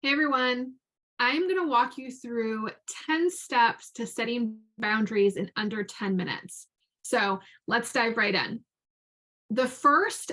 Hey everyone, I'm going to walk you through 10 steps to setting boundaries in under 10 minutes. So let's dive right in. The first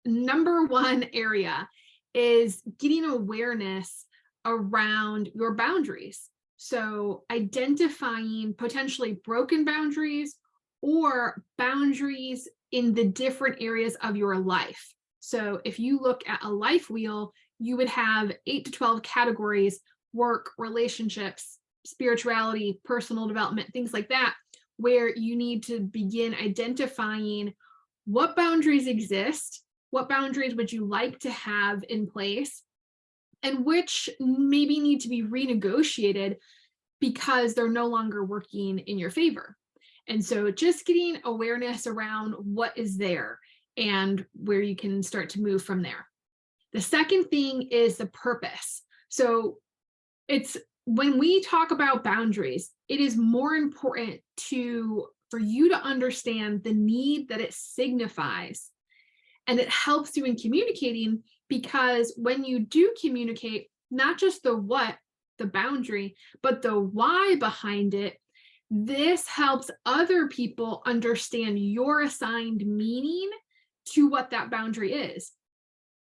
number one area is getting awareness around your boundaries. So identifying potentially broken boundaries or boundaries in the different areas of your life. So if you look at a life wheel, you would have 8 to 12 categories: work, relationships, spirituality, personal development, things like that, where you need to begin identifying what boundaries exist, what boundaries would you like to have in place, and which maybe need to be renegotiated because they're no longer working in your favor. And so just getting awareness around what is there and where you can start to move from there. The second thing is the purpose. So it's when we talk about boundaries, it is more important for you to understand the need that it signifies. And it helps you in communicating, because when you do communicate, not just the what, the boundary, but the why behind it, this helps other people understand your assigned meaning to what that boundary is.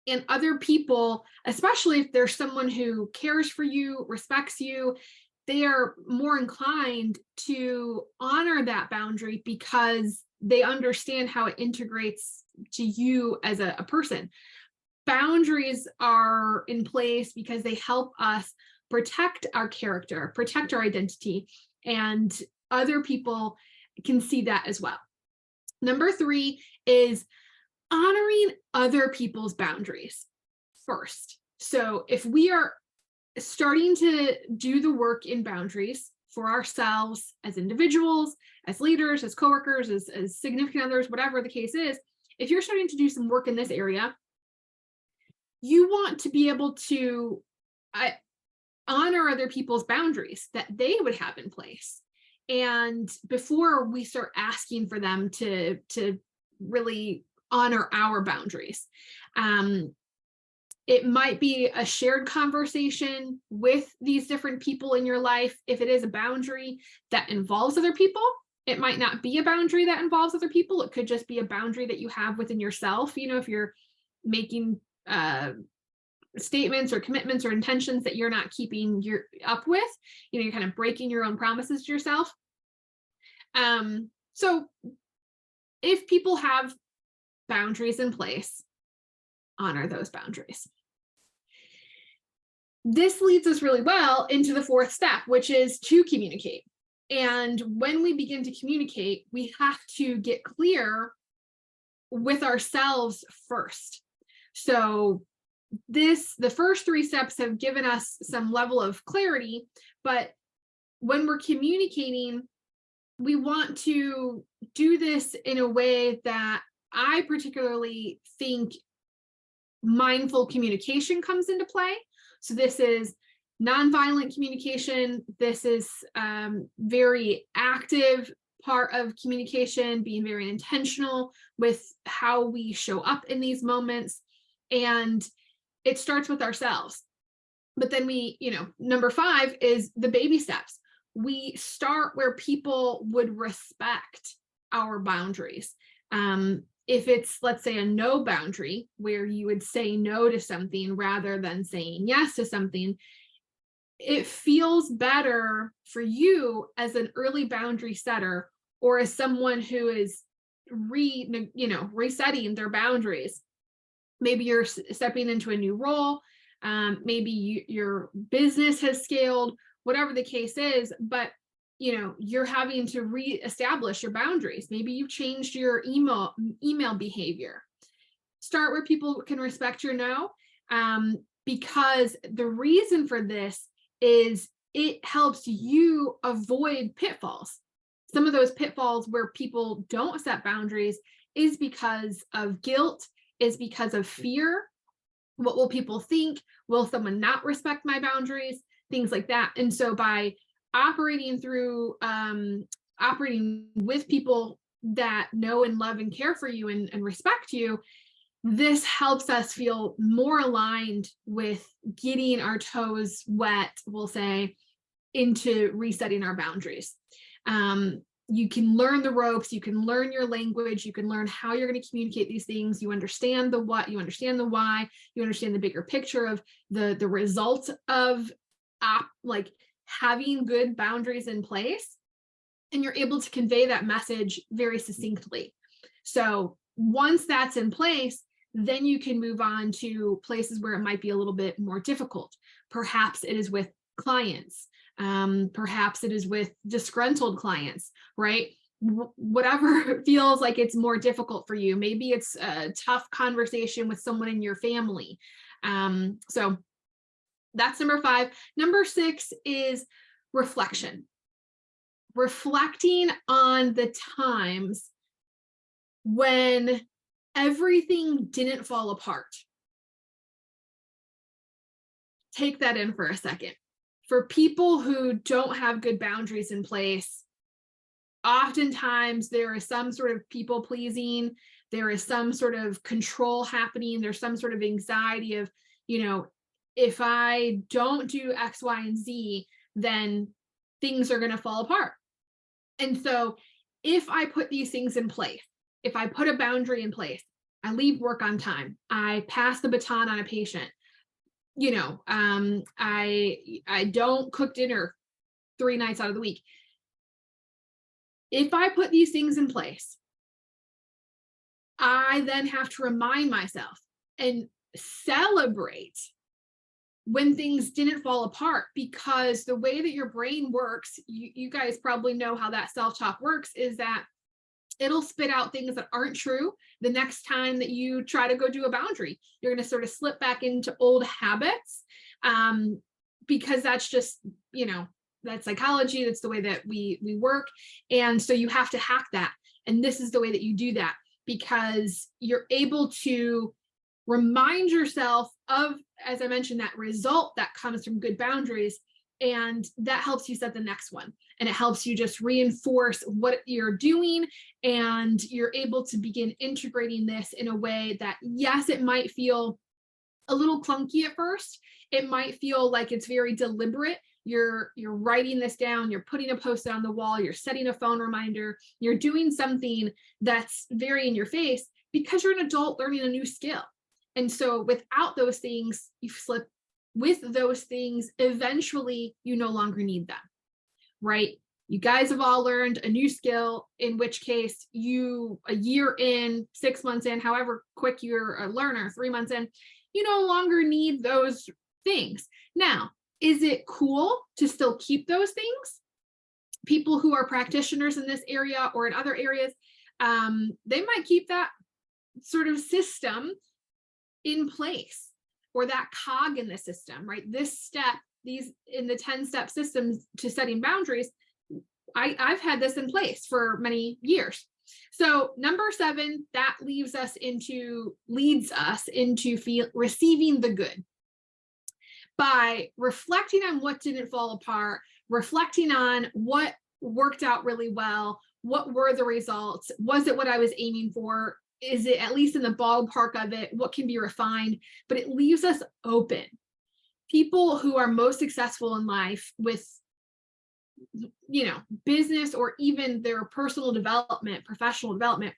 And other people, especially if there's someone who cares for you, respects you, they are more inclined to honor that boundary because they understand how it integrates to you as a person. Boundaries are in place because they help us protect our character, protect our identity, and other people can see that as well. Number 3 is honoring other people's boundaries first. So if we are starting to do the work in boundaries for ourselves as individuals, as leaders, as coworkers, as significant others, whatever the case is, if you're starting to do some work in this area, you want to be able to honor other people's boundaries that they would have in place. And before we start asking for them to really honor our boundaries. It might be a shared conversation with these different people in your life. If it is a boundary that involves other people, it might not be a boundary that involves other people. It could just be a boundary that you have within yourself. You know, if you're making statements or commitments or intentions that you're not keeping up with, you know, you're kind of breaking your own promises to yourself. So if people have boundaries in place, honor those boundaries. This leads us really well into the fourth step, which is to communicate. And when we begin to communicate, we have to get clear with ourselves first. So the first 3 steps have given us some level of clarity, but when we're communicating, we want to do this in a way that I particularly think mindful communication comes into play. So this is nonviolent communication. This is very active part of communication, being very intentional with how we show up in these moments. And it starts with ourselves. But then number 5 is the baby steps. We start where people would respect our boundaries. If it's, let's say, a no boundary, where you would say no to something rather than saying yes to something, it feels better for you as an early boundary setter, or as someone who is resetting their boundaries. Maybe you're stepping into a new role. Maybe your business has scaled, whatever the case is, but you're having to reestablish your boundaries. Maybe you've changed your email behavior. Start where people can respect your no, because the reason for this is it helps you avoid pitfalls. Some of those pitfalls where people don't set boundaries is because of guilt, is because of fear. What will people think? Will someone not respect my boundaries? Things like that. And so by operating with people that know and love and care for you and respect you, this helps us feel more aligned with getting our toes wet, we'll say, into resetting our boundaries. You can learn the ropes, you can learn your language, you can learn how you're going to communicate these things. You understand the what, you understand the why, you understand the bigger picture of the result of like having good boundaries in place, and you're able to convey that message very succinctly. So once that's in place, then you can move on to places where it might be a little bit more difficult. Perhaps it is with clients. Perhaps it is with disgruntled clients, right? Whatever feels like it's more difficult for you. Maybe it's a tough conversation with someone in your family. So that's number 5. Number 6 is reflection. Reflecting on the times when everything didn't fall apart. Take that in for a second. For people who don't have good boundaries in place, oftentimes there is some sort of people pleasing, there is some sort of control happening, there's some sort of anxiety of, if I don't do X, Y, and Z, then things are going to fall apart. And so if I put these things in place, if I put a boundary in place, I leave work on time, I pass the baton on a patient, I don't cook dinner 3 nights out of the week. If I put these things in place, I then have to remind myself and celebrate when things didn't fall apart, because the way that your brain works, you guys probably know how that self-talk works, is that it'll spit out things that aren't true the next time that you try to go do a boundary. You're going to sort of slip back into old habits, because that's just, that's psychology. That's the way that we work. And so you have to hack that. And this is the way that you do that, because you're able to remind yourself of, as I mentioned, that result that comes from good boundaries. And that helps you set the next one. And it helps you just reinforce what you're doing. And you're able to begin integrating this in a way that, yes, it might feel a little clunky at first. It might feel like it's very deliberate. You're writing this down, you're putting a post-it on the wall, you're setting a phone reminder, you're doing something that's very in your face, because you're an adult learning a new skill. And so without those things, you slip. With those things, eventually you no longer need them, right? You guys have all learned a new skill, in which case you, a year in, 6 months in, however quick you're a learner, 3 months in, you no longer need those things. Now, is it cool to still keep those things? People who are practitioners in this area or in other areas, they might keep that sort of system in place, or that cog in the system, right? This step, these in the 10-step systems to setting boundaries, I've had this in place for many years. So number 7, that leads us into receiving the good. By reflecting on what didn't fall apart, reflecting on what worked out really well, what were the results, was it what I was aiming for? Is it at least in the ballpark of it? What can be refined? But it leaves us open. People who are most successful in life with, business or even their personal development, professional development,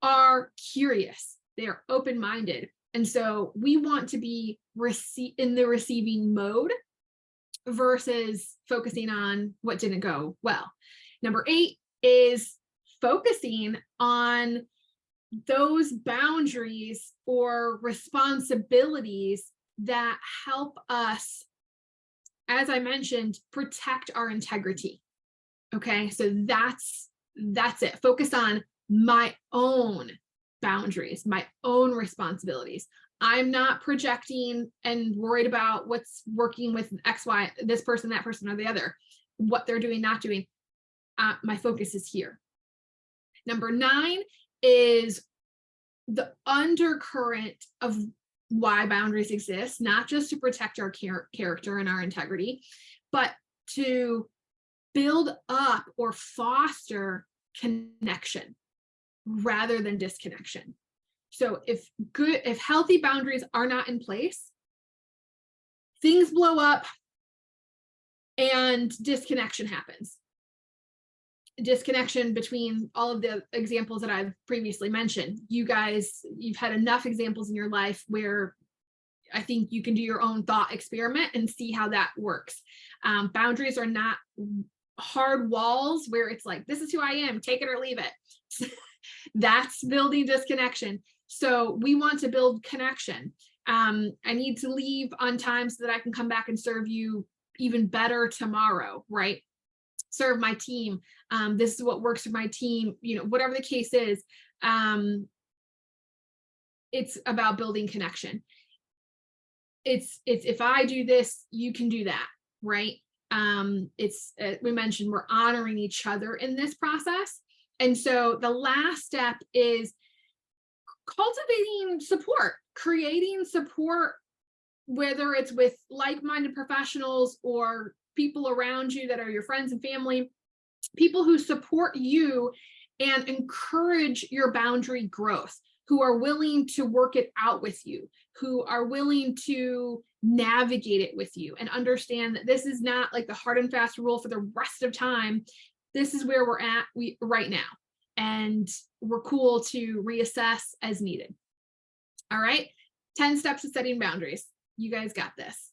are curious. They are open-minded. And so we want to be in the receiving mode versus focusing on what didn't go well. Number 8 is focusing on those boundaries or responsibilities that help us, as I mentioned, protect our integrity. Okay, so that's it. Focus on my own boundaries, my own responsibilities. I'm not projecting and worried about what's working with X, Y, this person, that person, or the other, what they're doing, not doing. My focus is here. Number 9 is the undercurrent of why boundaries exist, not just to protect our character and our integrity, but to build up or foster connection rather than disconnection. So if healthy boundaries are not in place, things blow up and disconnection happens. Disconnection between all of the examples that I've previously mentioned. You guys, you've had enough examples in your life where I think you can do your own thought experiment and see how that works. Boundaries are not hard walls where it's like, this is who I am, take it or leave it. That's building disconnection. So we want to build connection. I need to leave on time so that I can come back and serve you even better tomorrow, right? Serve my team. This is what works for my team, whatever the case is. It's about building connection. It's if I do this, you can do that, right? We mentioned we're honoring each other in this process. And so the last step is cultivating support, creating support, whether it's with like-minded professionals or people around you that are your friends and family, people who support you and encourage your boundary growth, who are willing to work it out with you, who are willing to navigate it with you and understand that this is not like the hard and fast rule for the rest of time. This is where we're at right now. And we're cool to reassess as needed. All right. 10 steps to setting boundaries. You guys got this.